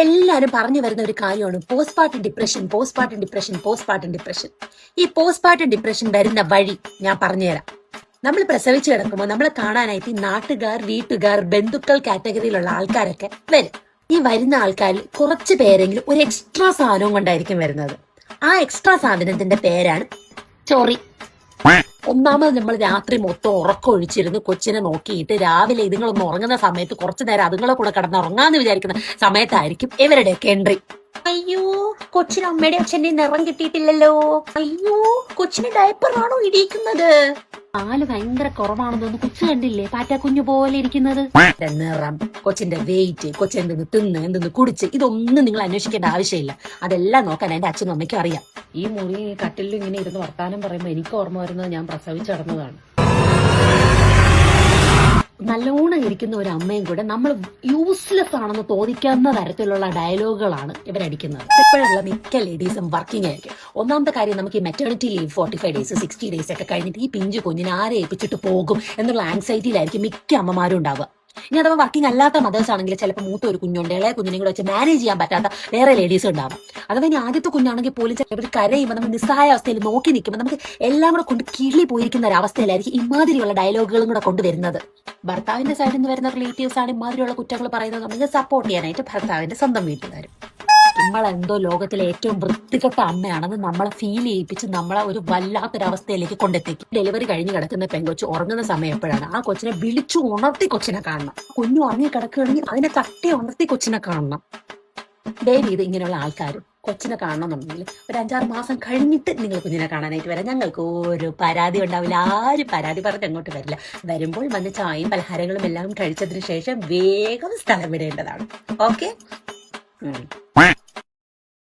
എല്ലാരും പറഞ്ഞു വരുന്ന ഒരു കാര്യമാണ് പോസ്റ്റ്പാർട്ടം ഡിപ്രഷൻ. ഈ പോസ്റ്റ്പാർട്ടം ഡിപ്രഷൻ വരുന്ന വഴി ഞാൻ പറഞ്ഞുതരാം. നമ്മൾ പ്രസവിച്ചു കിടക്കുമ്പോൾ നമ്മളെ കാണാനായിട്ട് ഈ നാട്ടുകാർ, വീട്ടുകാർ, ബന്ധുക്കൾ കാറ്റഗറിയിലുള്ള ആൾക്കാരൊക്കെ വരും. ഈ വരുന്ന ആൾക്കാരിൽ കുറച്ച് പേരെങ്കിലും ഒരു എക്സ്ട്രാ സാധനവും കൊണ്ടായിരിക്കും വരുന്നത്. ആ എക്സ്ട്രാ സാധനത്തിന്റെ പേരാണ് ചൊറി. ഒന്നാമത് നമ്മൾ രാത്രി മൊത്തം ഉറക്കമൊഴിച്ചിരുന്ന് കൊച്ചിനെ നോക്കിയിട്ട് രാവിലെ ഇതുങ്ങളൊന്ന് ഉറങ്ങുന്ന സമയത്ത് കുറച്ചു നേരം അതുങ്ങളെ കൂടെ കിടന്ന് ഉറങ്ങാന്ന് വിചാരിക്കുന്ന സമയത്തായിരിക്കും ഇവരുടെയൊക്കെ എൻട്രി. അയ്യോ, കൊച്ചിന് അമ്മയുടെ അച്ഛന്റെ നിറം കിട്ടിയിട്ടില്ലല്ലോ. അയ്യോ, കൊച്ചിന് ഡയപ്പറാണോ ഇടിയിക്കുന്നത്? പാല് ഭയങ്കര കുറവാണെന്നൊന്ന് കൊച്ചു കണ്ടില്ലേ, പാറ്റക്കുഞ്ഞു പോലെ ഇരിക്കുന്നത്. നിറം, കൊച്ചിന്റെ വെയിറ്റ്, കൊച്ചെന്തെന്ന് തിന്ന്, എന്തെന്ന് കുടിച്ച്, ഇതൊന്നും നിങ്ങൾ അന്വേഷിക്കേണ്ട ആവശ്യമില്ല. അതെല്ലാം നോക്കാൻ എന്റെ അച്ഛനും അമ്മയ്ക്കും അറിയാം. ഈ മുറി കട്ടിലിൽ ഇങ്ങനെ ഇരുന്ന് വർത്താനം പറയുമ്പോൾ എനിക്ക് ഓർമ്മ വരുന്നത് ഞാൻ പ്രസവിച്ചടന്നതാണ്. നല്ലോണം ഇരിക്കുന്ന ഒരു അമ്മയും കൂടെ നമ്മൾ യൂസ്ലെസ് ആണെന്ന് തോന്നിക്കുന്ന തരത്തിലുള്ള ഡയലോഗുകളാണ് ഇവരടിക്കുന്നത്. ഇപ്പോഴുള്ള മിക്ക ലേഡീസും വർക്കിംഗ് ആയിരിക്കും. ഒന്നാമത്തെ കാര്യം, നമുക്ക് ഈ മെറ്റേണിറ്റി ലീവ് 45 ഡേയ്സ് 60 ഡേയ്സ് ഒക്കെ കഴിഞ്ഞിട്ട് ഈ പിഞ്ചു കുഞ്ഞിനെ ആരെ ഏൽപ്പിച്ചിട്ട് പോകും എന്നുള്ള ആൻസൈറ്റിയിലായിരിക്കും മിക്ക അമ്മമാരും ഉണ്ടാവുക. ഇനി അഥവാ വർക്കിംഗ് അല്ലാത്ത മദേഴ്സ് ആണെങ്കിൽ ചിലപ്പോൾ മൂത്ത ഒരു കുഞ്ഞുണ്ട്, ഇളയ കുഞ്ഞിനെ കൂടെ വെച്ച് മാനേജ് ചെയ്യാൻ പറ്റാത്ത വേറെ ലേഡീസ് ഉണ്ടാവും. അഥവാ ഇനി ആദ്യത്തെ കുഞ്ഞാണെങ്കിൽ പോലും ചിലപ്പോൾ കരയുമ്പോൾ നമ്മൾ നിസ്സഹായ അവസ്ഥയിൽ നോക്കി നിൽക്കുമ്പോൾ നമുക്ക് എല്ലാം കൂടെ കൊണ്ട് കിളി പോയിരിക്കുന്ന ഒരു അവസ്ഥയിലായിരിക്കും ഇമാതിരിയുള്ള ഡയലോഗുകളും കൂടെ കൊണ്ടുവരുന്നത്. ഭർത്താവിന്റെ സൈഡിൽ നിന്ന് വരുന്ന റിലേറ്റീവ്സ് ആണ് ഇമാതിരിയുള്ള കുറ്റങ്ങൾ പറയുന്നത് സപ്പോർട്ട് ചെയ്യാനായിട്ട് ഭർത്താവിന്റെ സ്വന്തം വീട്ടുകാരും. നമ്മളെന്തോ ലോകത്തിലെ ഏറ്റവും വൃത്തികെട്ട അമ്മയാണെന്ന് നമ്മളെ ഫീൽ ചെയ്യിപ്പിച്ച് നമ്മളെ ഒരു വല്ലാത്തൊരവസ്ഥയിലേക്ക് കൊണ്ടെത്തിക്കും. ഡെലിവറി കഴിഞ്ഞ് കിടക്കുന്ന പെൺകൊച്ച് ഉറങ്ങുന്ന സമയം എപ്പോഴാണ്? ആ കൊച്ചിനെ വിളിച്ചു ഉണർത്തി കൊച്ചിനെ കാണണം. കുഞ്ഞു ഉറങ്ങി കിടക്കുകയാണെങ്കിൽ അതിനെ തട്ടി ഉണർത്തി കൊച്ചിനെ കാണണം. ദയവ് ചെയ്ത് ഇങ്ങനെയുള്ള ആൾക്കാരും കൊച്ചിനെ കാണണമെന്നുണ്ടെങ്കിൽ ഒരു 5-6 മാസം കഴിഞ്ഞിട്ട് നിങ്ങൾ കുഞ്ഞിനെ കാണാനായിട്ട് വരാം. ഞങ്ങൾക്ക് ഒരു പരാതി ഉണ്ടാവില്ല. ആരും പരാതി പറഞ്ഞ് അങ്ങോട്ട് വരില്ല. വരുമ്പോൾ വന്ന് ചായയും പലഹാരങ്ങളും എല്ലാം കഴിച്ചതിന് ശേഷം വേഗം സ്ഥലം വിടേണ്ടതാണ്. ഓക്കെ.